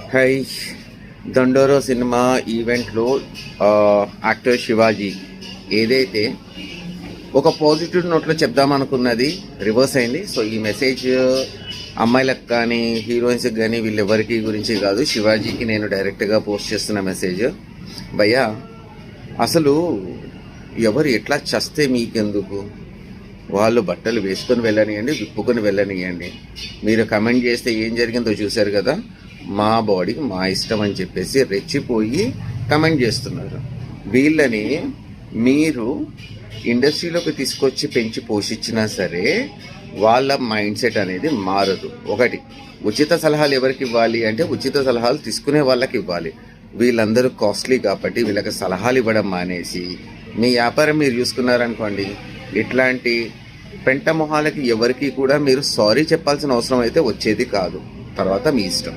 High, దండోరో cinema ఈవెంట్లో actor Shivaji ఏదైతే ఒక పాజిటివ్ నోట్లో చెప్దామనుకున్నది రివర్స్ అయింది. సో ఈ మెసేజ్ అమ్మాయిలకు కానీ హీరోయిన్స్కి కానీ వీళ్ళెవరికి గురించి కాదు, శివాజీకి నేను డైరెక్ట్గా పోస్ట్ చేస్తున్న మెసేజ్. భయ్యా, అసలు ఎవరు ఎట్లా చస్తే మీకెందుకు? వాళ్ళు బట్టలు వేసుకొని వెళ్ళనియండి, విప్పుకొని వెళ్ళనియండి. మీరు కమెంట్ చేస్తే ఏం జరిగిందో చూశారు కదా. మా బాడీ మా ఇష్టం అని చెప్పేసి రెచ్చిపోయి కమెంట్ చేస్తున్నారు. వీళ్ళని మీరు ఇండస్ట్రీలోకి తీసుకొచ్చి పెంచి పోషించినా సరే వాళ్ళ మైండ్ సెట్ అనేది మారదు. ఒకటి, ఉచిత సలహాలు ఎవరికి ఇవ్వాలి అంటే ఉచిత సలహాలు తీసుకునే వాళ్ళకి ఇవ్వాలి. వీళ్ళందరూ కాస్ట్లీ కాబట్టి వీళ్ళకి సలహాలు ఇవ్వడం మానేసి మీ వ్యాపారం మీరు చూసుకున్నారనుకోండి, ఇట్లాంటి పెంట మొహాలకి ఎవరికి కూడా మీరు సారీ చెప్పాల్సిన అవసరం అయితే వచ్చేది కాదు. తర్వాత మీ ఇష్టం.